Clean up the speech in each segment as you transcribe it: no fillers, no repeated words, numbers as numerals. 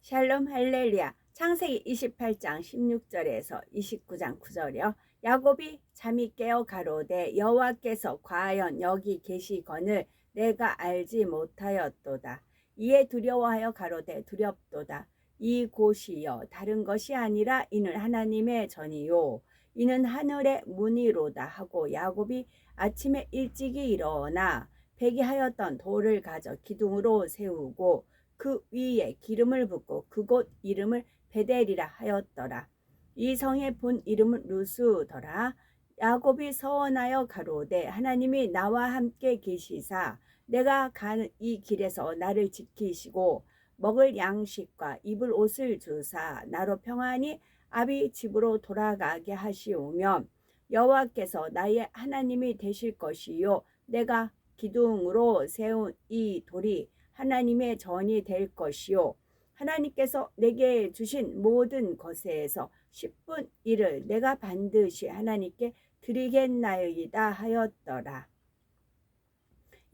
샬롬 할렐루야. 창세기 28장 16절에서 29장 9절이요. 야곱이 잠이 깨어 가로되 여호와께서 과연 여기 계시거늘 내가 알지 못하였도다. 이에 두려워하여 가로되 두렵도다. 이 곳이여 다른 것이 아니라 이는 하나님의 전이요 이는 하늘의 문이로다 하고 야곱이 아침에 일찍이 일어나 배기하였던 돌을 가져 기둥으로 세우고 그 위에 기름을 붓고 그곳 이름을 베델이라 하였더라. 이 성의 본 이름은 루스더라. 야곱이 서원하여 가로되 하나님이 나와 함께 계시사 내가 가는 이 길에서 나를 지키시고 먹을 양식과 입을 옷을 주사 나로 평안히 아비 집으로 돌아가게 하시오며 여호와께서 나의 하나님이 되실 것이요 내가 기둥으로 세운 이 돌이 하나님의 전이 될 것이요 하나님께서 내게 주신 모든 것에서 10분 1을 내가 반드시 하나님께 드리겠나이다 하였더라.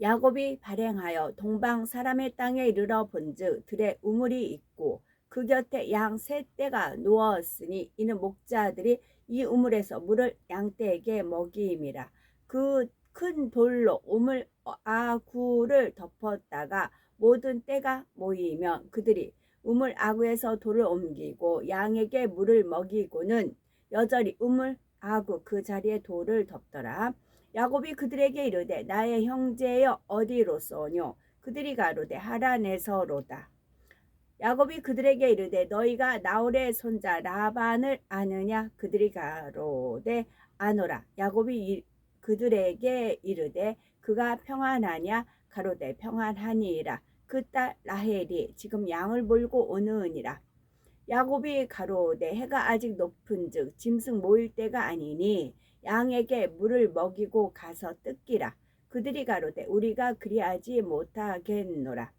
야곱이 발행하여 동방 사람의 땅에 이르러 본즉 들에 우물이 있고 그 곁에 양 세 떼가 누웠으니 이는 목자들이 이 우물에서 물을 양떼에게 먹이임이라. 그 큰 돌로 우물 아구를 덮었다가 모든 떼가 모이면 그들이 우물 아구에서 돌을 옮기고 양에게 물을 먹이고는 여전히 우물 아구 그 자리에 돌을 덮더라. 야곱이 그들에게 이르되 나의 형제여 어디로소뇨? 그들이 가로되 하란에서로다. 야곱이 그들에게 이르되 너희가 나홀의 손자 라반을 아느냐? 그들이 가로되 아노라. 야곱이 그들에게 이르되 그가 평안하냐? 가로되 평안하니이라. 그 딸 라헬이 지금 양을 몰고 오느니라. 야곱이 가로되 해가 아직 높은즉 짐승 모일 때가 아니니 양에게 물을 먹이고 가서 뜯기라. 그들이 가로되 우리가 그리하지 못하겠노라.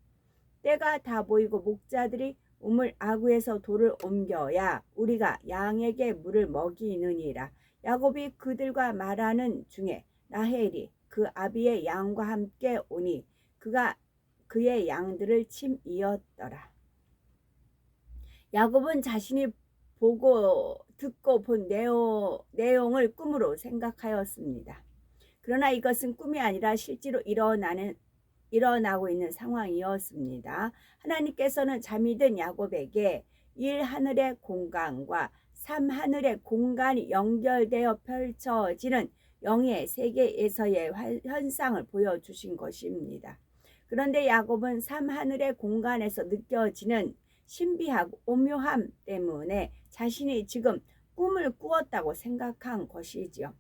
때가 다 보이고 목자들이 우물 아구에서 돌을 옮겨야 우리가 양에게 물을 먹이느니라. 야곱이 그들과 말하는 중에 라헬이 그 아비의 양과 함께 오니 그가 그의 양들을 침이었더라. 야곱은 자신이 보고 듣고 본 내용을 꿈으로 생각하였습니다. 그러나 이것은 꿈이 아니라 실제로 일어나고 있는 상황이었습니다. 하나님께서는 잠이 든 야곱에게 1하늘의 공간과 3하늘의 공간이 연결되어 펼쳐지는 영의 세계에서의 현상을 보여주신 것입니다. 그런데 야곱은 3하늘의 공간에서 느껴지는 신비하고 오묘함 때문에 자신이 지금 꿈을 꾸었다고 생각한 것이지요.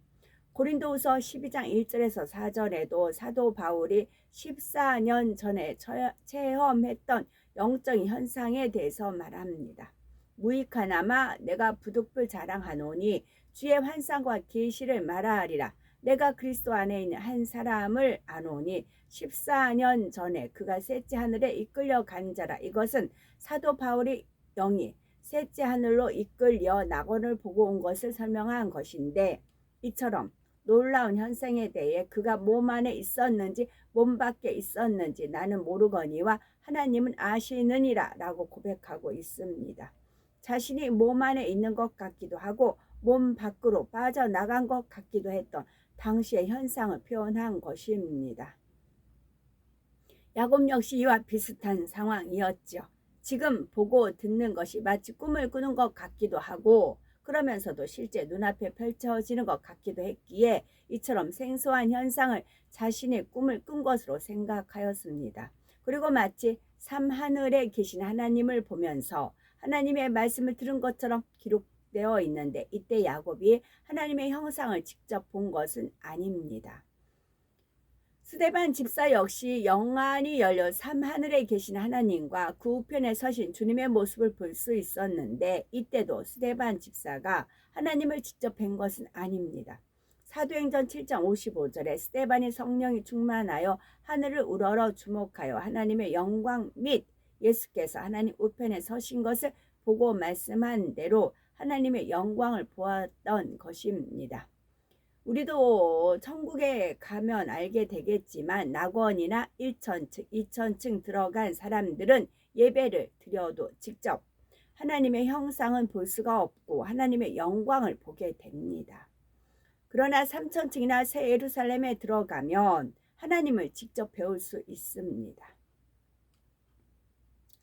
고린도후서 12장 1절에서 4절에도 사도 바울이 14년 전에 체험했던 영적인 현상에 대해서 말합니다. 무익하나마 내가 부득불 자랑하노니 주의 환상과 계시를 말하리라. 내가 그리스도 안에 있는 한 사람을 아노니 14년 전에 그가 셋째 하늘에 이끌려 간 자라. 이것은 사도 바울이 영이 셋째 하늘로 이끌려 낙원을 보고 온 것을 설명한 것인데 이처럼 놀라운 현상에 대해 그가 몸 안에 있었는지 몸 밖에 있었는지 나는 모르거니와 하나님은 아시느니라 라고 고백하고 있습니다. 자신이 몸 안에 있는 것 같기도 하고 몸 밖으로 빠져나간 것 같기도 했던 당시의 현상을 표현한 것입니다. 야곱 역시 이와 비슷한 상황이었죠. 지금 보고 듣는 것이 마치 꿈을 꾸는 것 같기도 하고 그러면서도 실제 눈앞에 펼쳐지는 것 같기도 했기에 이처럼 생소한 현상을 자신의 꿈을 꾼 것으로 생각하였습니다. 그리고 마치 삼하늘에 계신 하나님을 보면서 하나님의 말씀을 들은 것처럼 기록되어 있는데 이때 야곱이 하나님의 형상을 직접 본 것은 아닙니다. 스데반 집사 역시 영안이 열려 삼하늘에 계신 하나님과 그 우편에 서신 주님의 모습을 볼 수 있었는데 이때도 스데반 집사가 하나님을 직접 뵌 것은 아닙니다. 사도행전 7장 55절에 스데반이 성령이 충만하여 하늘을 우러러 주목하여 하나님의 영광 및 예수께서 하나님 우편에 서신 것을 보고 말씀한 대로 하나님의 영광을 보았던 것입니다. 우리도 천국에 가면 알게 되겠지만 낙원이나 1천층, 2천층 들어간 사람들은 예배를 드려도 직접 하나님의 형상은 볼 수가 없고 하나님의 영광을 보게 됩니다. 그러나 3천층이나 새 예루살렘에 들어가면 하나님을 직접 배울 수 있습니다.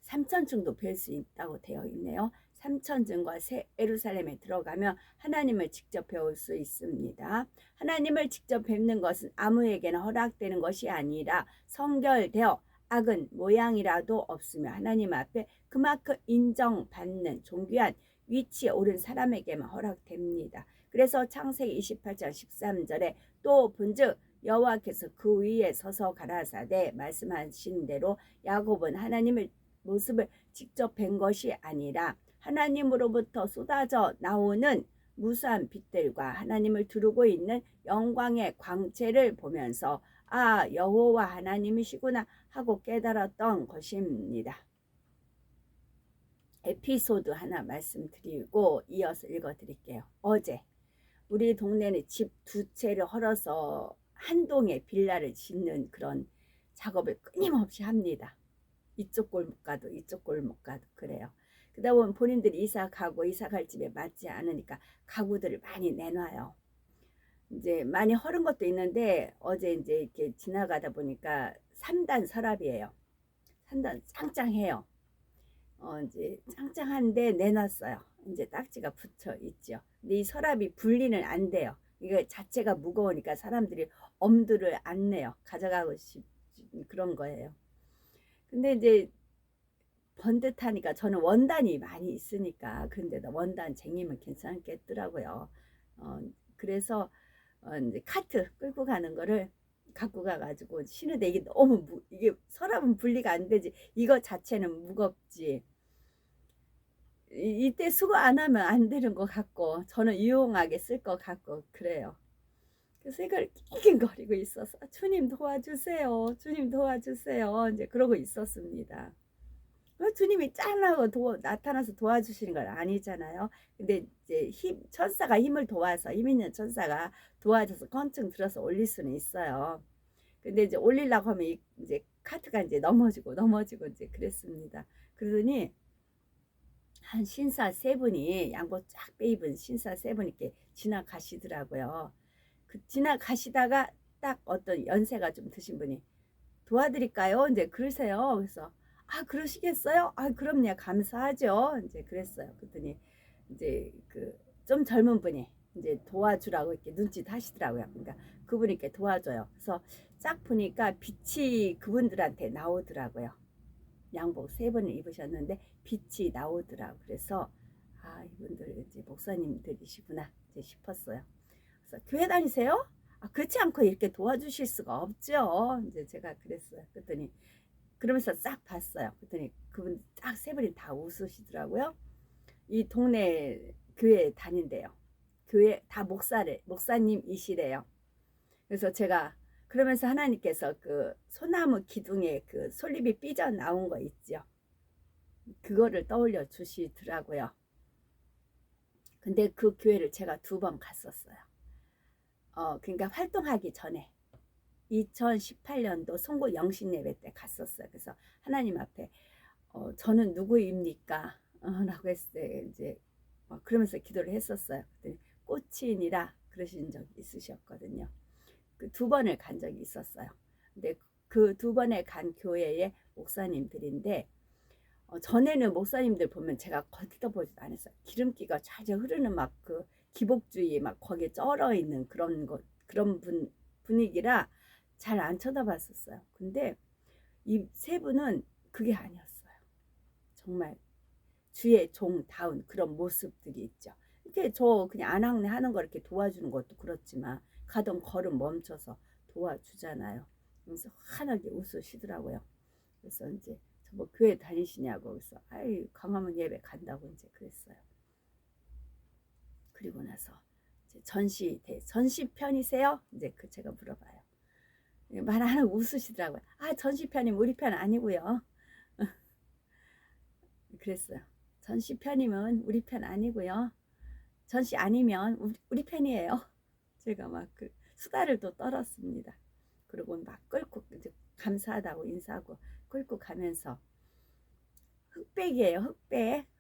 3천층도 뵐 수 있다고 되어 있네요. 3천층과 새 예루살렘에 들어가면 하나님을 직접 배울 수 있습니다. 하나님을 직접 뵙는 것은 아무에게나 허락되는 것이 아니라 성결되어 악은 모양이라도 없으며 하나님 앞에 그만큼 인정받는 존귀한 위치에 오른 사람에게만 허락됩니다. 그래서 창세기 28장 13절에 또 본즉 여호와께서 그 위에 서서 가라사대 말씀하신 대로 야곱은 하나님을 모습을 직접 뵌 것이 아니라 하나님으로부터 쏟아져 나오는 무수한 빛들과 하나님을 두르고 있는 영광의 광채를 보면서 아, 여호와 하나님이시구나 하고 깨달았던 것입니다. 에피소드 하나 말씀드리고 이어서 읽어드릴게요. 어제 우리 동네는 집 두 채를 헐어서 한 동에 빌라를 짓는 그런 작업을 끊임없이 합니다. 이쪽 골목 가도 이쪽 골목 가도 그래요. 그러다 보면 본인들이 이사 가고 이사 갈 집에 맞지 않으니까 가구들을 많이 내놔요. 이제 많이 헐은 것도 있는데 어제 이제 이렇게 지나가다 보니까 3단 서랍이에요. 3단 짱짱해요. 이제 짱짱한데 내놨어요. 이제 딱지가 붙어 있죠. 근데 이 서랍이 분리는 안 돼요. 이거 자체가 무거우니까 사람들이 엄두를 안 내요. 가져가고 싶 그런 거예요. 근데 이제 번듯하니까 저는 원단이 많이 있으니까 그런데도 원단 쟁이면 괜찮겠더라고요. 그래서 이제 카트 끌고 가는 거를 갖고 가가지고 신으데 이게 너무 이게 서랍은 분리가 안 되지. 이거 자체는 무겁지. 이때 수거 안 하면 안 되는 것 같고 저는 유용하게 쓸 것 같고 그래요. 그래서 이걸 낑낑거리고 있어서 주님 도와주세요. 주님 도와주세요. 이제 그러고 있었습니다. 주님이 짠하고 나타나서 도와주시는 건 아니잖아요. 근데 이제 천사가 힘을 도와서 힘 있는 천사가 도와줘서 건증 들어서 올릴 수는 있어요. 근데 이제 올리려고 하면 이제 카트가 이제 넘어지고 이제 그랬습니다. 그러더니 한 신사 세 분이 양복 쫙 빼입은 신사 세 분이 이렇게 지나가시더라고요. 그 지나가시다가 딱 어떤 연세가 좀 드신 분이 도와드릴까요? 이제 그러세요. 그래서 아 그러시겠어요? 아 그럼요 감사하죠. 이제 그랬어요. 그랬더니 이제 그 좀 젊은 분이 이제 도와주라고 이렇게 눈짓 하시더라고요. 그러니까 그분이 이렇게 도와줘요. 그래서 쫙 보니까 빛이 그분들한테 나오더라고요. 양복 세 번을 입으셨는데 빛이 나오더라고. 그래서 아 이분들 이제 목사님들이시구나 이제 싶었어요. 그래서 교회 다니세요? 아 그렇지 않고 이렇게 도와주실 수가 없죠. 이제 제가 그랬어요. 그랬더니 그러면서 싹 봤어요. 그랬더니 그분 딱 세 분이 다 웃으시더라고요. 이 동네 교회 다닌대요. 교회 다 목사님이시래요. 그래서 제가 그러면서 하나님께서 그 소나무 기둥에 그 솔잎이 삐져 나온 거 있죠. 그거를 떠올려 주시더라고요. 근데 그 교회를 제가 2번 갔었어요. 그러니까 활동하기 전에 2018년도 송고 영신 예배 때 갔었어요. 그래서 하나님 앞에 저는 누구입니까? 라고 했을 때 이제 그러면서 기도를 했었어요. 그랬더니 꽃이니라 그러신 적이 있으셨거든요. 그 2번을 간 적이 있었어요. 근데 그 2번에 간 교회의 목사님들인데 전에는 목사님들 보면 제가 거들떠보지도 않았어요. 기름기가 촤촤 흐르는 막 그 기복주의 막 거기에 쩔어 있는 그런 분위기라 잘 안 쳐다봤었어요. 근데 이 세 분은 그게 아니었어요. 정말 주의 종다운 그런 모습들이 있죠. 이렇게 저 그냥 안악내 하는 거 이렇게 도와주는 것도 그렇지만 가던 걸음 멈춰서 도와주잖아요. 그래서 환하게 웃으시더라고요. 그래서 이제 저 뭐 교회 다니시냐고 그래서 아이 광화문 예배 간다고 이제 그랬어요. 그리고 나서 이제 전시편이세요? 이제 그 제가 물어봐요. 말 안 하고 웃으시더라고요. 아 전시편이면 우리 편 아니고요. 그랬어요. 전시편이면 우리 편 아니고요. 전시 아니면 우리 편이에요. 제가 막 그 수다를 또 떨었습니다. 그리고 막 끌고 이제 감사하다고 인사하고 끌고 가면서 흑백이에요.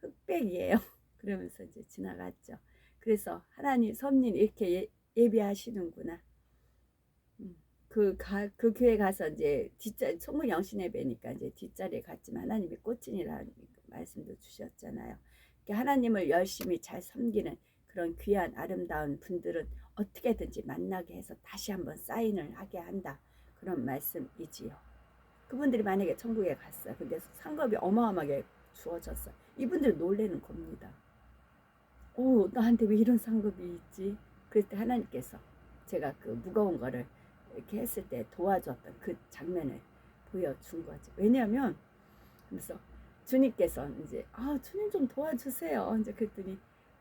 흑백이에요. 그러면서 이제 지나갔죠. 그래서 하나님 섭리는 이렇게 예비하시는구나. 그 교회 가서 이제 송문 영신 예배니까 이제 뒷자리에 갔지만 하나님이 꽃진이라는 말씀도 주셨잖아요. 하나님을 열심히 잘 섬기는 그런 귀한 아름다운 분들은 어떻게든지 만나게 해서 다시 한번 사인을 하게 한다. 그런 말씀이지요. 그분들이 만약에 천국에 갔어요. 근데 상급이 어마어마하게 주어졌어요. 이분들 놀라는 겁니다. 나한테 왜 이런 상급이 있지? 그럴 때 하나님께서 제가 그 무거운 거를 이렇게 했을 때 도와줬던 그 장면을 보여준 거죠. 왜냐하면 그래서 주님께서 이제 주님 좀 도와주세요. 이제 그랬더니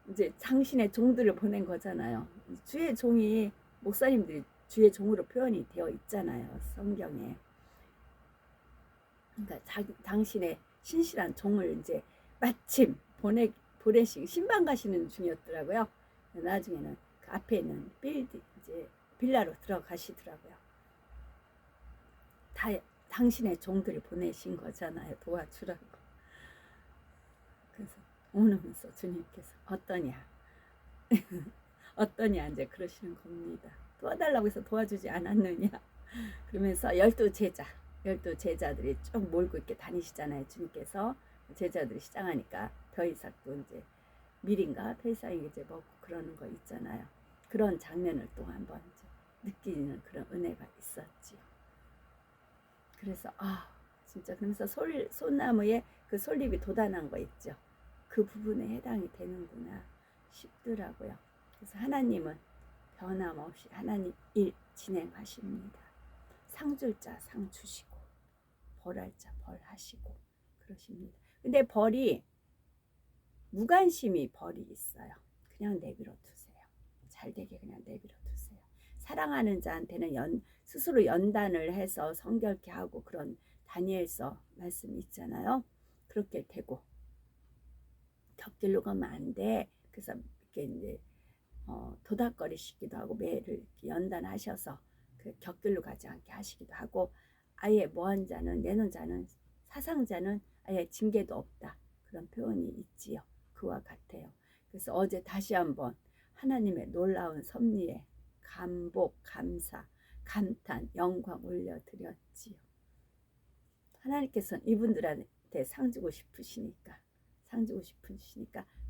이제 당신의 종들을 보낸 거잖아요. 주의 종이 목사님들이 주의 종으로 표현이 되어 있잖아요. 성경에. 그러니까 당신의 신실한 종을 이제 마침 보내시기 신방 가시는 중이었더라고요. 나중에는 그 앞에 있는 이제 빌라로 들어가시더라고요. 다 당신의 종들을 보내신 거잖아요. 도와주라고. 그래서 오면서 주님께서 어떠냐 어떠냐 이제 그러시는 겁니다. 도와달라고 해서 도와주지 않았느냐. 그러면서 12 제자들이 쭉 몰고 이렇게 다니시잖아요. 주님께서 제자들이 시장하니까 더 이상 또 이제 밀인가 폐사이 이제 먹고 그러는 거 있잖아요. 그런 장면을 또 한번 이제 느끼는 그런 은혜가 있었지요. 그래서 진짜 그러면서 소나무에 그 솔잎이 돋아난 거 있죠. 그 부분에 해당이 되는구나 싶더라고요. 그래서 하나님은 변함없이 하나님 일 진행하십니다. 상 줄 자 상 주시고 벌할 자 벌하시고 그러십니다. 근데 벌이 무관심이 벌이 있어요. 그냥 내버려 두세요. 잘 되게 그냥 내버려 두세요. 사랑하는 자한테는 스스로 연단을 해서 성결케 하고 그런 다니엘서 말씀이 있잖아요. 그렇게 되고 곁길로 가면 안 돼. 그래서 이렇게 이제 도닥거리시기도 하고 매를 연단하셔서 그 곁길로 가지 않게 하시기도 하고 아예 뭐한 자는 내놓은 자는 사상자는 아예 징계도 없다. 그런 표현이 있지요. 그와 같아요. 그래서 어제 다시 한번 하나님의 놀라운 섭리에 감복, 감사, 감탄, 영광 올려드렸지요. 하나님께서는 이분들한테 상 주고 싶으시니까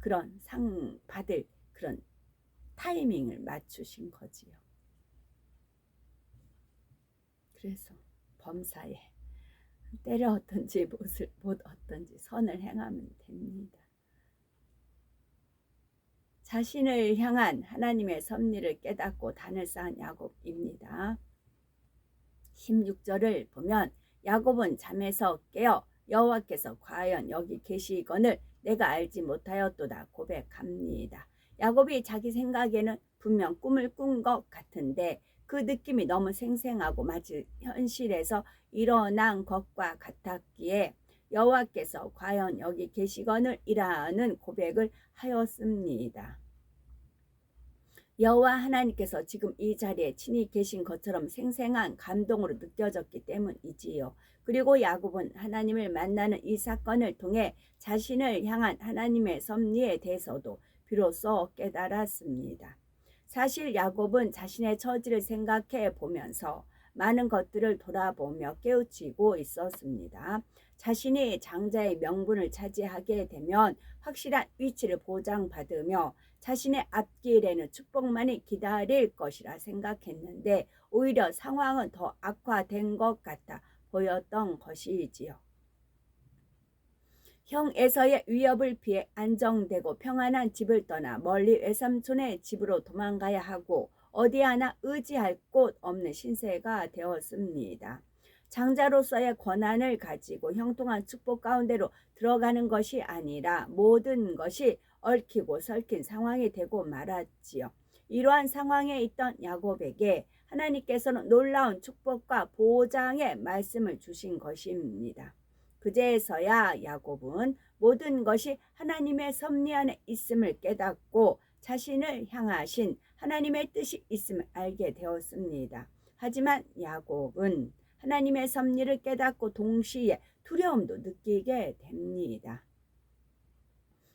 그런 상 받을 그런 타이밍을 맞추신 거지요. 그래서 범사에 때려 얻든지 못 얻든지 선을 행하면 됩니다. 자신을 향한 하나님의 섭리를 깨닫고 단을 쌓은 야곱입니다. 16절을 보면 야곱은 잠에서 깨어 여호와께서 과연 여기 계시거늘 내가 알지 못하였도다 고백합니다. 야곱이 자기 생각에는 분명 꿈을 꾼 것 같은데 그 느낌이 너무 생생하고 마치 현실에서 일어난 것과 같았기에 여호와께서 과연 여기 계시거늘 이라는 고백을 하였습니다. 여호와 하나님께서 지금 이 자리에 친히 계신 것처럼 생생한 감동으로 느껴졌기 때문이지요. 그리고 야곱은 하나님을 만나는 이 사건을 통해 자신을 향한 하나님의 섭리에 대해서도 비로소 깨달았습니다. 사실 야곱은 자신의 처지를 생각해 보면서 많은 것들을 돌아보며 깨우치고 있었습니다. 자신이 장자의 명분을 차지하게 되면 확실한 위치를 보장받으며 자신의 앞길에는 축복만이 기다릴 것이라 생각했는데 오히려 상황은 더 악화된 것 같아 보였던 것이지요. 형 에서의 위협을 피해 안정되고 평안한 집을 떠나 멀리 외삼촌의 집으로 도망가야 하고 어디 하나 의지할 곳 없는 신세가 되었습니다. 장자로서의 권한을 가지고 형통한 축복 가운데로 들어가는 것이 아니라 모든 것이 얽히고 설킨 상황이 되고 말았지요. 이러한 상황에 있던 야곱에게 하나님께서는 놀라운 축복과 보장의 말씀을 주신 것입니다. 그제서야 야곱은 모든 것이 하나님의 섭리 안에 있음을 깨닫고 자신을 향하신 하나님의 뜻이 있음을 알게 되었습니다. 하지만 야곱은 하나님의 섭리를 깨닫고 동시에 두려움도 느끼게 됩니다.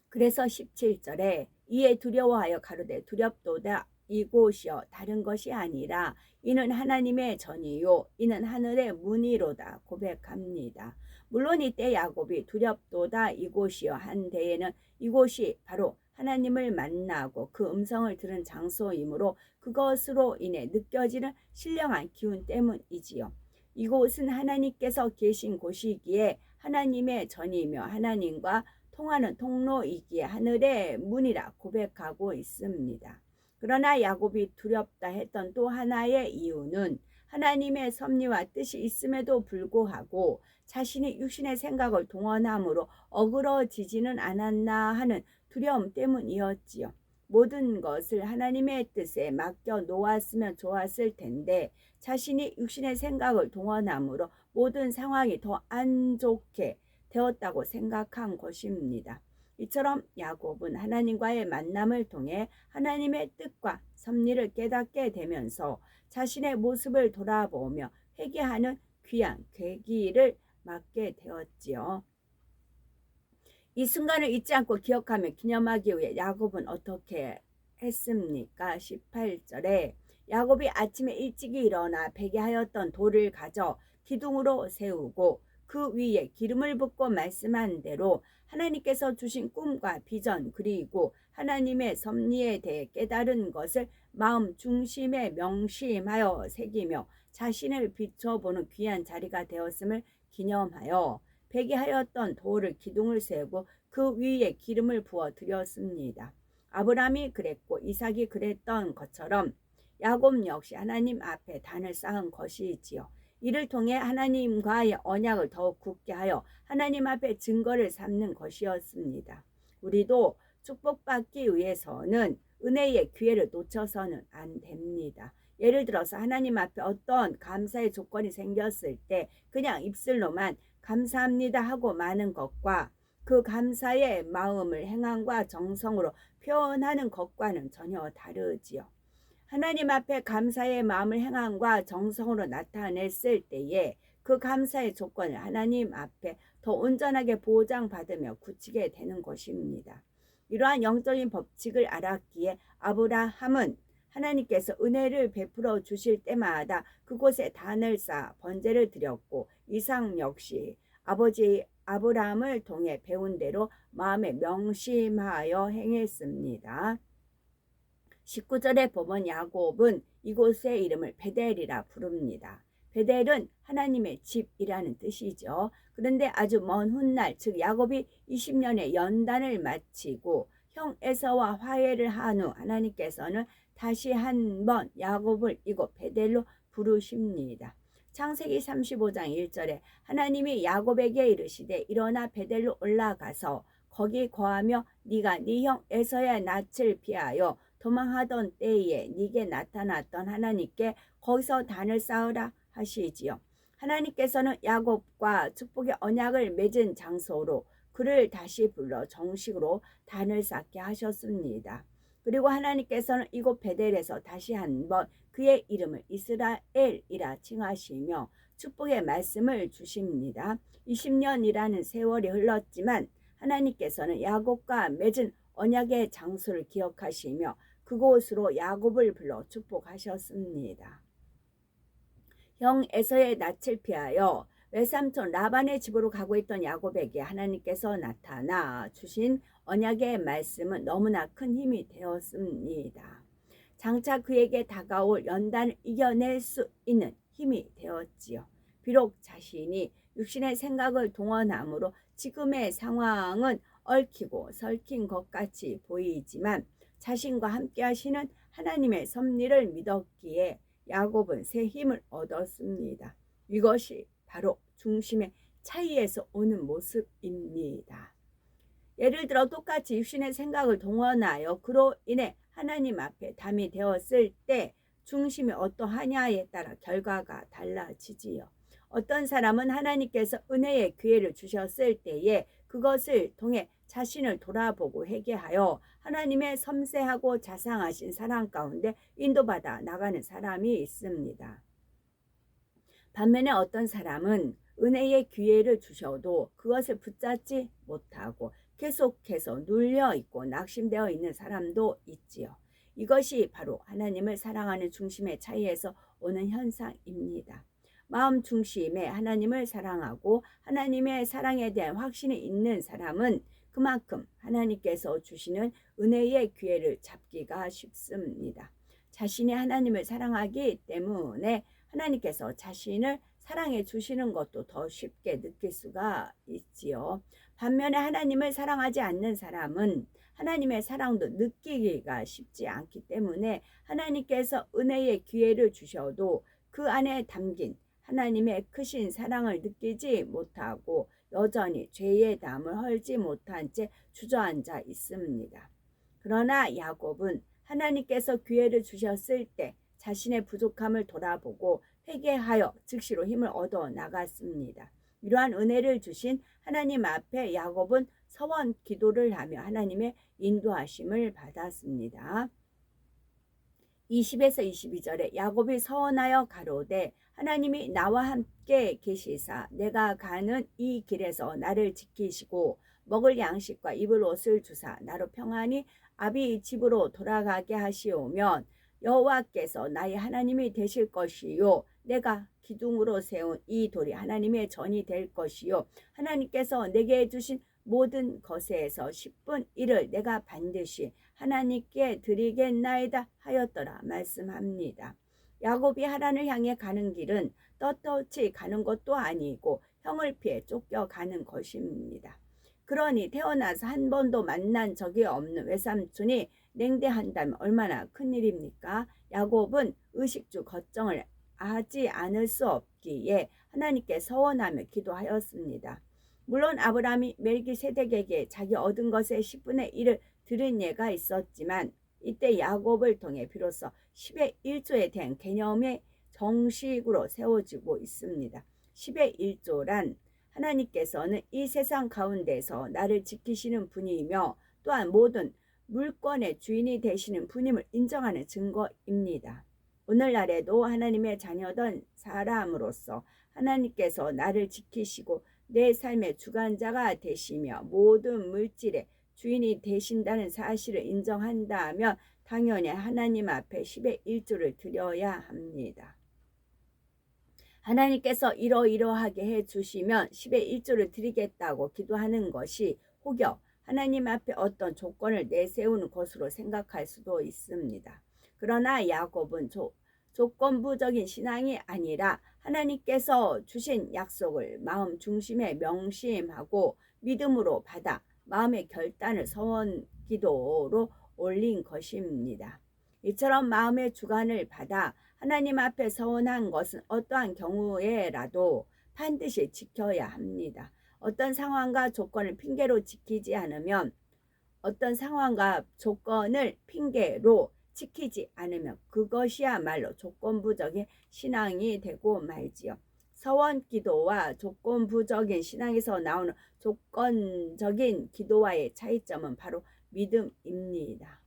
그래서 17절에 이에 두려워하여 가로되 두렵도다 이곳이여 다른 것이 아니라 이는 하나님의 전이요 이는 하늘의 문이로다 고백합니다. 물론 이때 야곱이 두렵도다 이곳이여 한 데에는 이곳이 바로 하나님을 만나고 그 음성을 들은 장소이므로 그것으로 인해 느껴지는 신령한 기운 때문이지요. 이곳은 하나님께서 계신 곳이기에 하나님의 전이며 하나님과 통하는 통로이기에 하늘의 문이라 고백하고 있습니다. 그러나 야곱이 두렵다 했던 또 하나의 이유는 하나님의 섭리와 뜻이 있음에도 불구하고 자신이 육신의 생각을 동원함으로 어그러지지는 않았나 하는 두려움 때문이었지요. 모든 것을 하나님의 뜻에 맡겨 놓았으면 좋았을 텐데 자신이 육신의 생각을 동원함으로 모든 상황이 더 안 좋게 되었다고 생각한 것입니다. 이처럼 야곱은 하나님과의 만남을 통해 하나님의 뜻과 섭리를 깨닫게 되면서 자신의 모습을 돌아보며 회개하는 귀한 계기를 맞게 되었지요. 이 순간을 잊지 않고 기억하며 기념하기 위해 야곱은 어떻게 했습니까? 18절에 야곱이 아침에 일찍이 일어나 베개하였던 돌을 가져 기둥으로 세우고 그 위에 기름을 붓고 말씀한 대로 하나님께서 주신 꿈과 비전 그리고 하나님의 섭리에 대해 깨달은 것을 마음 중심에 명심하여 새기며 자신을 비춰보는 귀한 자리가 되었음을 기념하여 베개하였던 돌을 기둥을 세우고 그 위에 기름을 부어 드렸습니다. 아브라함이 그랬고 이삭이 그랬던 것처럼 야곱 역시 하나님 앞에 단을 쌓은 것이지요. 이를 통해 하나님과의 언약을 더욱 굳게 하여 하나님 앞에 증거를 삼는 것이었습니다. 우리도 축복받기 위해서는 은혜의 기회를 놓쳐서는 안 됩니다. 예를 들어서 하나님 앞에 어떤 감사의 조건이 생겼을 때 그냥 입술로만 감사합니다 하고 마는 것과 그 감사의 마음을 행함과 정성으로 표현하는 것과는 전혀 다르지요. 하나님 앞에 감사의 마음을 행함과 정성으로 나타냈을 때에 그 감사의 조건을 하나님 앞에 더 온전하게 보장받으며 굳히게 되는 것입니다. 이러한 영적인 법칙을 알았기에 아브라함은 하나님께서 은혜를 베풀어 주실 때마다 그곳에 단을 쌓아 번제를 드렸고 이삭 역시 아버지 아브라함을 통해 배운 대로 마음에 명심하여 행했습니다. 19절에 보면 야곱은 이곳의 이름을 베델이라 부릅니다. 베델은 하나님의 집이라는 뜻이죠. 그런데 아주 먼 훗날 즉 야곱이 20년의 연단을 마치고 형 에서와 화해를 한 후 하나님께서는 다시 한번 야곱을 이곳 베델로 부르십니다. 창세기 35장 1절에 하나님이 야곱에게 이르시되 일어나 베델로 올라가서 거기 거하며 네가 네 형 에서의 낯을 피하여 도망하던 때에 네게 나타났던 하나님께 거기서 단을 쌓으라 하시지요. 하나님께서는 야곱과 축복의 언약을 맺은 장소로 그를 다시 불러 정식으로 단을 쌓게 하셨습니다. 그리고 하나님께서는 이곳 베델에서 다시 한번 그의 이름을 이스라엘이라 칭하시며 축복의 말씀을 주십니다. 20년이라는 세월이 흘렀지만 하나님께서는 야곱과 맺은 언약의 장소를 기억하시며 그곳으로 야곱을 불러 축복하셨습니다. 형 에서의 낯을 피하여 외삼촌 라반의 집으로 가고 있던 야곱에게 하나님께서 나타나 주신 언약의 말씀은 너무나 큰 힘이 되었습니다. 장차 그에게 다가올 연단을 이겨낼 수 있는 힘이 되었지요. 비록 자신이 육신의 생각을 동원함으로 지금의 상황은 얽히고 설킨 것 같이 보이지만 자신과 함께 하시는 하나님의 섭리를 믿었기에 야곱은 새 힘을 얻었습니다. 이것이 바로 중심의 차이에서 오는 모습입니다. 예를 들어 똑같이 육신의 생각을 동원하여 그로 인해 하나님 앞에 담이 되었을 때 중심이 어떠하냐에 따라 결과가 달라지지요. 어떤 사람은 하나님께서 은혜의 기회를 주셨을 때에 그것을 통해 자신을 돌아보고 회개하여 하나님의 섬세하고 자상하신 사랑 가운데 인도받아 나가는 사람이 있습니다. 반면에 어떤 사람은 은혜의 기회를 주셔도 그것을 붙잡지 못하고 계속해서 눌려있고 낙심되어 있는 사람도 있지요. 이것이 바로 하나님을 사랑하는 중심의 차이에서 오는 현상입니다. 마음 중심에 하나님을 사랑하고 하나님의 사랑에 대한 확신이 있는 사람은 그만큼 하나님께서 주시는 은혜의 기회를 잡기가 쉽습니다. 자신이 하나님을 사랑하기 때문에 하나님께서 자신을 사랑해 주시는 것도 더 쉽게 느낄 수가 있지요. 반면에 하나님을 사랑하지 않는 사람은 하나님의 사랑도 느끼기가 쉽지 않기 때문에 하나님께서 은혜의 기회를 주셔도 그 안에 담긴 하나님의 크신 사랑을 느끼지 못하고 여전히 죄의 담을 헐지 못한 채 주저앉아 있습니다. 그러나 야곱은 하나님께서 기회를 주셨을 때 자신의 부족함을 돌아보고 회개하여 즉시로 힘을 얻어 나갔습니다. 이러한 은혜를 주신 하나님 앞에 야곱은 서원 기도를 하며 하나님의 인도하심을 받았습니다. 20에서 22절에 야곱이 서원하여 가로되 하나님이 나와 함께 계시사 내가 가는 이 길에서 나를 지키시고 먹을 양식과 입을 옷을 주사 나로 평안히 아비 집으로 돌아가게 하시오면 여호와께서 나의 하나님이 되실 것이요 내가 기둥으로 세운 이 돌이 하나님의 전이 될 것이요 하나님께서 내게 주신 모든 것에서 10분 1을 내가 반드시 하나님께 드리겠나이다 하였더라 말씀합니다. 야곱이 하란을 향해 가는 길은 떳떳이 가는 것도 아니고 형을 피해 쫓겨가는 것입니다. 그러니 태어나서 한 번도 만난 적이 없는 외삼촌이 냉대한다면 얼마나 큰일입니까? 야곱은 의식주 걱정을 하지 않을 수 없기에 하나님께 서원하며 기도하였습니다. 물론 아브라함이 멜기세덱에게 자기 얻은 것의 10분의 1을 드린 예가 있었지만 이때 야곱을 통해 비로소 10의 1조에 대한 개념이 정식으로 세워지고 있습니다. 10의 1조란 하나님께서는 이 세상 가운데서 나를 지키시는 분이며 또한 모든 물권의 주인이 되시는 분임을 인정하는 증거입니다. 오늘날에도 하나님의 자녀된 사람으로서 하나님께서 나를 지키시고 내 삶의 주관자가 되시며 모든 물질의 주인이 되신다는 사실을 인정한다면 당연히 하나님 앞에 10의 1조를 드려야 합니다. 하나님께서 이러이러하게 해주시면 10의 1조를 드리겠다고 기도하는 것이 혹여 하나님 앞에 어떤 조건을 내세우는 것으로 생각할 수도 있습니다. 그러나 야곱은 조건부적인 신앙이 아니라 하나님께서 주신 약속을 마음 중심에 명심하고 믿음으로 받아 마음의 결단을 서원 기도로 올린 것입니다. 이처럼 마음의 주관을 받아 하나님 앞에 서원한 것은 어떠한 경우에라도 반드시 지켜야 합니다. 어떤 상황과 조건을 핑계로 지키지 않으면 어떤 상황과 조건을 핑계로 지키지 않으면 그것이야말로 조건부적인 신앙이 되고 말지요. 서원 기도와 조건부적인 신앙에서 나오는 조건적인 기도와의 차이점은 바로 믿음입니다.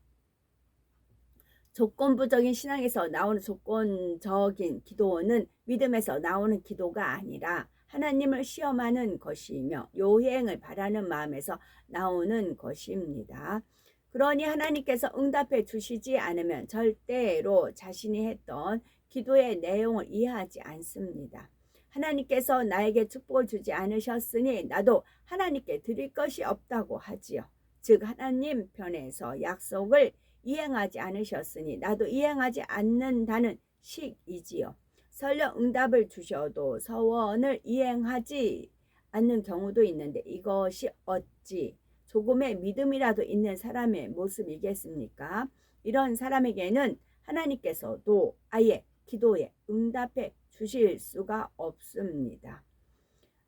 조건부적인 신앙에서 나오는 조건적인 기도는 믿음에서 나오는 기도가 아니라 하나님을 시험하는 것이며 요행을 바라는 마음에서 나오는 것입니다. 그러니 하나님께서 응답해 주시지 않으면 절대로 자신이 했던 기도의 내용을 이해하지 않습니다. 하나님께서 나에게 축복을 주지 않으셨으니 나도 하나님께 드릴 것이 없다고 하지요. 즉 하나님 편에서 약속을 이행하지 않으셨으니 나도 이행하지 않는다는 식이지요. 설령 응답을 주셔도 서원을 이행하지 않는 경우도 있는데 이것이 어찌 조금의 믿음이라도 있는 사람의 모습이겠습니까? 이런 사람에게는 하나님께서도 아예 기도에 응답해 주실 수가 없습니다.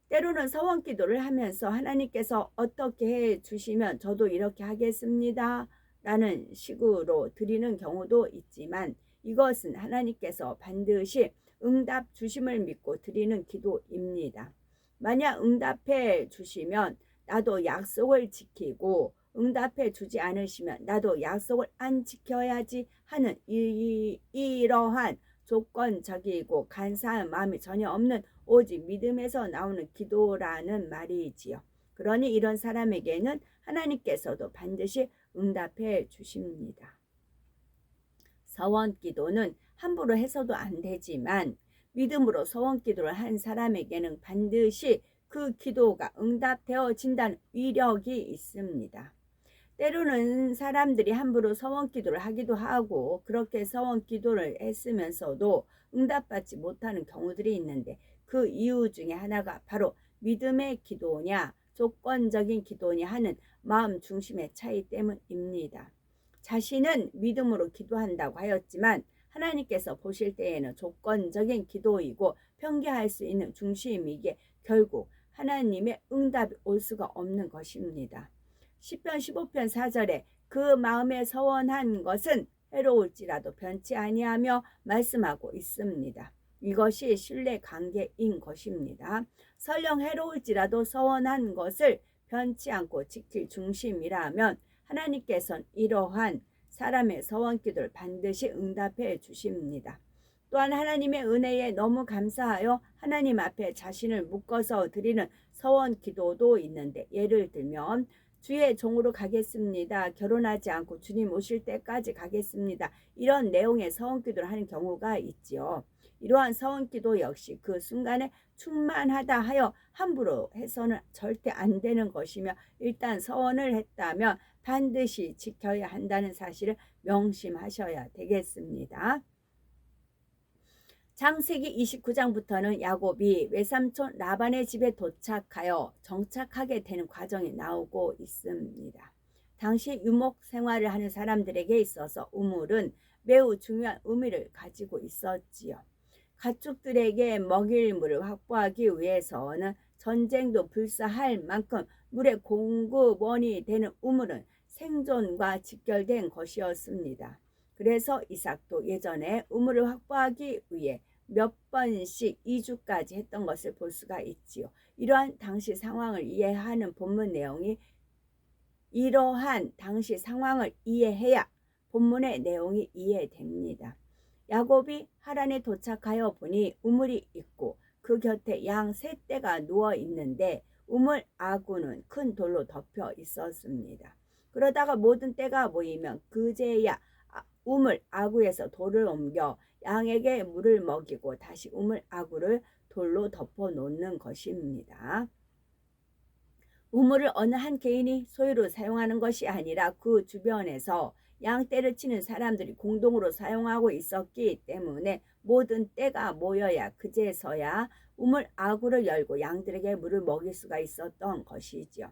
때로는 서원 기도를 하면서 하나님께서 어떻게 해 주시면 저도 이렇게 하겠습니다 라는 식으로 드리는 경우도 있지만 이것은 하나님께서 반드시 응답 주심을 믿고 드리는 기도입니다. 만약 응답해 주시면 나도 약속을 지키고 응답해 주지 않으시면 나도 약속을 안 지켜야지 하는 이러한 조건적이고 간사한 마음이 전혀 없는 오직 믿음에서 나오는 기도라는 말이지요. 그러니 이런 사람에게는 하나님께서도 반드시 응답해 주십니다. 서원 기도는 함부로 해서도 안 되지만 믿음으로 서원 기도를 한 사람에게는 반드시 그 기도가 응답되어진다는 위력이 있습니다. 때로는 사람들이 함부로 서원 기도를 하기도 하고 그렇게 서원 기도를 했으면서도 응답받지 못하는 경우들이 있는데 그 이유 중에 하나가 바로 믿음의 기도냐 조건적인 기도냐 하는 마음 중심의 차이 때문입니다. 자신은 믿음으로 기도한다고 하였지만 하나님께서 보실 때에는 조건적인 기도이고 편개할 수 있는 중심이기에 결국 하나님의 응답이 올 수가 없는 것입니다. 시편 15편 4절에 그 마음에 서원한 것은 해로울지라도 변치 아니하며 말씀하고 있습니다. 이것이 신뢰 관계인 것입니다. 설령 해로울지라도 서원한 것을 변치 않고 지킬 중심이라면 하나님께서는 이러한 사람의 서원 기도를 반드시 응답해 주십니다. 또한 하나님의 은혜에 너무 감사하여 하나님 앞에 자신을 묶어서 드리는 서원 기도도 있는데 예를 들면 주의 종으로 가겠습니다. 결혼하지 않고 주님 오실 때까지 가겠습니다. 이런 내용의 서원 기도를 하는 경우가 있지요. 이러한 서원 기도 역시 그 순간에 충만하다 하여 함부로 해서는 절대 안 되는 것이며 일단 서원을 했다면 반드시 지켜야 한다는 사실을 명심하셔야 되겠습니다. 창세기 29장부터는 야곱이 외삼촌 라반의 집에 도착하여 정착하게 되는 과정이 나오고 있습니다. 당시 유목 생활을 하는 사람들에게 있어서 우물은 매우 중요한 의미를 가지고 있었지요. 가축들에게 먹일 물을 확보하기 위해서는 전쟁도 불사할 만큼 물의 공급원이 되는 우물은 생존과 직결된 것이었습니다. 그래서 이삭도 예전에 우물을 확보하기 위해 몇 번씩 이주까지 했던 것을 볼 수가 있지요. 이러한 당시 상황을 이해하는 본문 내용이 이러한 당시 상황을 이해해야 본문의 내용이 이해됩니다. 야곱이 하란에 도착하여 보니 우물이 있고 그 곁에 양 세 떼가 누워 있는데 우물 아구는 큰 돌로 덮여 있었습니다. 그러다가 모든 떼가 모이면 그제야 우물 아구에서 돌을 옮겨 양에게 물을 먹이고 다시 우물 아구를 돌로 덮어 놓는 것입니다. 우물을 어느 한 개인이 소유로 사용하는 것이 아니라 그 주변에서 양떼를 치는 사람들이 공동으로 사용하고 있었기 때문에 모든 떼가 모여야 그제서야 우물 아구를 열고 양들에게 물을 먹일 수가 있었던 것이지요.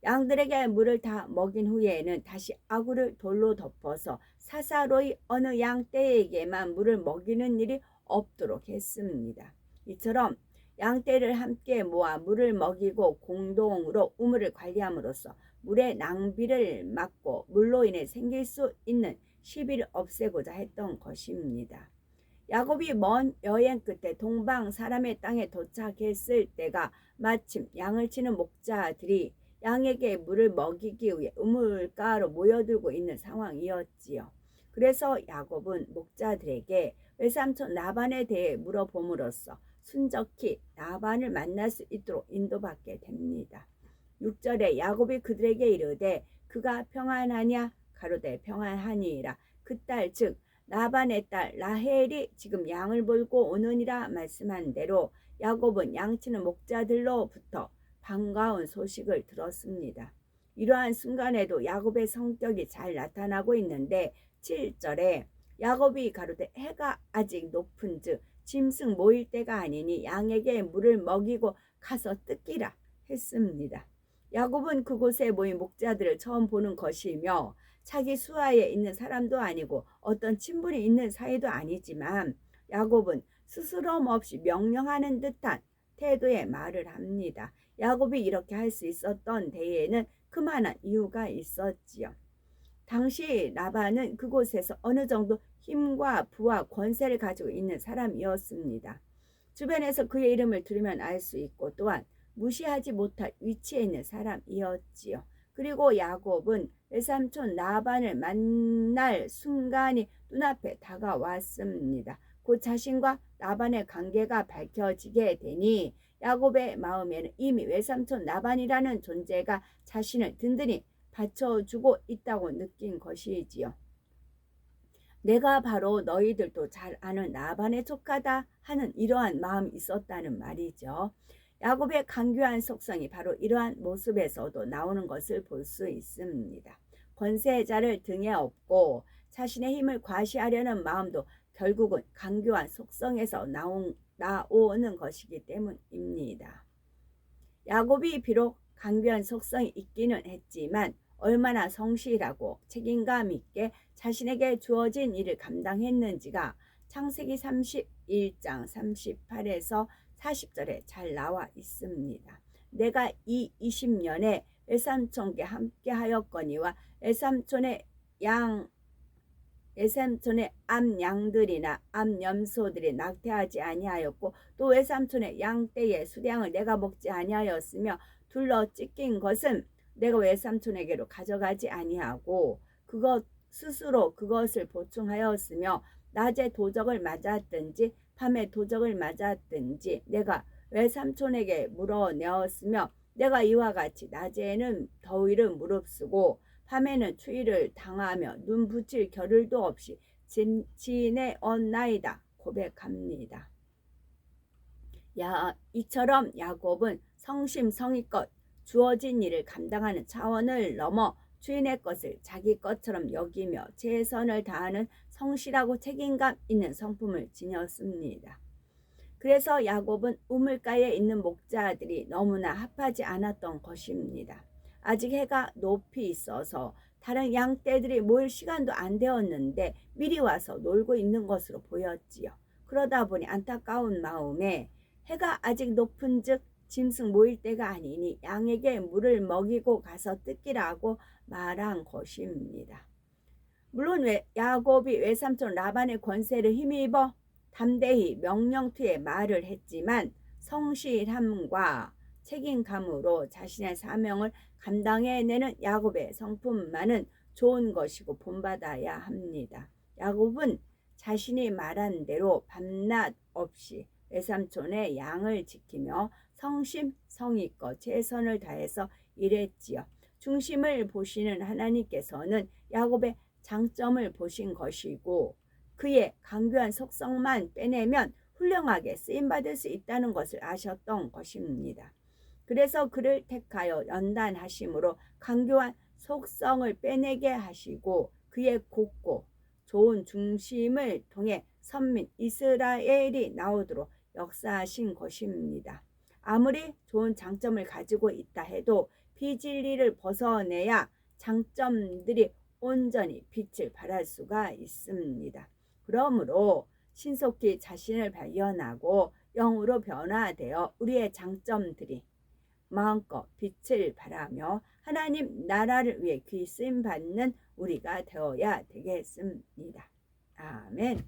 양들에게 물을 다 먹인 후에는 다시 아구를 돌로 덮어서 사사로이 어느 양떼에게만 물을 먹이는 일이 없도록 했습니다. 이처럼 양떼를 함께 모아 물을 먹이고 공동으로 우물을 관리함으로써 물의 낭비를 막고 물로 인해 생길 수 있는 시비를 없애고자 했던 것입니다. 야곱이 먼 여행 끝에 동방 사람의 땅에 도착했을 때가 마침 양을 치는 목자들이 양에게 물을 먹이기 위해 우물가로 모여들고 있는 상황이었지요. 그래서 야곱은 목자들에게 외삼촌 라반에 대해 물어봄으로써 순적히 라반을 만날 수 있도록 인도받게 됩니다. 6절에 야곱이 그들에게 이르되 그가 평안하냐 가로되 평안하니라. 그 딸 즉 라반의 딸 라헬이 지금 양을 몰고 오느니라 말씀한 대로 야곱은 양치는 목자들로부터 반가운 소식을 들었습니다. 이러한 순간에도 야곱의 성격이 잘 나타나고 있는데 7절에 야곱이 가로되 해가 아직 높은즉 짐승 모일 때가 아니니 양에게 물을 먹이고 가서 뜯기라 했습니다. 야곱은 그곳에 모인 목자들을 처음 보는 것이며 자기 수하에 있는 사람도 아니고 어떤 친분이 있는 사이도 아니지만 야곱은 스스럼 없이 명령하는 듯한 태도의 말을 합니다. 야곱이 이렇게 할 수 있었던 데에는 그만한 이유가 있었지요. 당시 라반은 그곳에서 어느 정도 힘과 부와 권세를 가지고 있는 사람이었습니다. 주변에서 그의 이름을 들으면 알 수 있고 또한 무시하지 못할 위치에 있는 사람이었지요. 그리고 야곱은 외삼촌 라반을 만날 순간이 눈앞에 다가왔습니다. 곧 자신과 라반의 관계가 밝혀지게 되니 야곱의 마음에는 이미 외삼촌 라반이라는 존재가 자신을 든든히 받쳐주고 있다고 느낀 것이지요. 내가 바로 너희들도 잘 아는 라반의 조카다 하는 이러한 마음이 있었다는 말이죠. 야곱의 강교한 속성이 바로 이러한 모습에서도 나오는 것을 볼 수 있습니다. 권세자를 등에 업고 자신의 힘을 과시하려는 마음도 결국은 강교한 속성에서 나오는 것이기 때문입니다. 야곱이 비록 강교한 속성이 있기는 했지만 얼마나 성실하고 책임감 있게 자신에게 주어진 일을 감당했는지가 창세기 31장 38에서 40절에 잘 나와 있습니다. 내가 이 20년에 외삼촌께 함께 하였거니와 외삼촌의 암양들이나 암염소들이 낙태하지 아니하였고 또 외삼촌의 양떼의 수량을 내가 먹지 아니하였으며 둘러 찢긴 것은 내가 외삼촌에게로 가져가지 아니하고 그것 스스로 그것을 보충하였으며 낮에 도적을 맞았든지 밤에 도적을 맞았든지 내가 외삼촌에게 물어내었으며 내가 이와 같이 낮에는 더위를 무릅쓰고 밤에는 추위를 당하며 눈 붙일 겨를도 없이 지내었나이다 고백합니다. 이처럼 야곱은 성심성의껏 주어진 일을 감당하는 차원을 넘어 주인의 것을 자기 것처럼 여기며 최선을 다하는 성실하고 책임감 있는 성품을 지녔습니다. 그래서 야곱은 우물가에 있는 목자들이 너무나 합하지 않았던 것입니다. 아직 해가 높이 있어서 다른 양떼들이 모일 시간도 안 되었는데 미리 와서 놀고 있는 것으로 보였지요. 그러다 보니 안타까운 마음에 해가 아직 높은즉 짐승 모일 때가 아니니 양에게 물을 먹이고 가서 뜯기라고 말한 것입니다. 물론 야곱이 외삼촌 라반의 권세를 힘입어 담대히 명령투에 말을 했지만 성실함과 책임감으로 자신의 사명을 감당해내는 야곱의 성품만은 좋은 것이고 본받아야 합니다. 야곱은 자신이 말한 대로 밤낮 없이 외삼촌의 양을 지키며 성심성의껏 최선을 다해서 일했지요. 중심을 보시는 하나님께서는 야곱의 장점을 보신 것이고 그의 강교한 속성만 빼내면 훌륭하게 쓰임받을 수 있다는 것을 아셨던 것입니다. 그래서 그를 택하여 연단하심으로 강교한 속성을 빼내게 하시고 그의 곱고 좋은 중심을 통해 선민 이스라엘이 나오도록 역사하신 것입니다. 아무리 좋은 장점을 가지고 있다 해도 비진리를 벗어내야 장점들이 온전히 빛을 발할 수가 있습니다. 그러므로 신속히 자신을 발견하고 영으로 변화되어 우리의 장점들이 마음껏 빛을 발하며 하나님 나라를 위해 귀 쓰임 받는 우리가 되어야 되겠습니다. 아멘.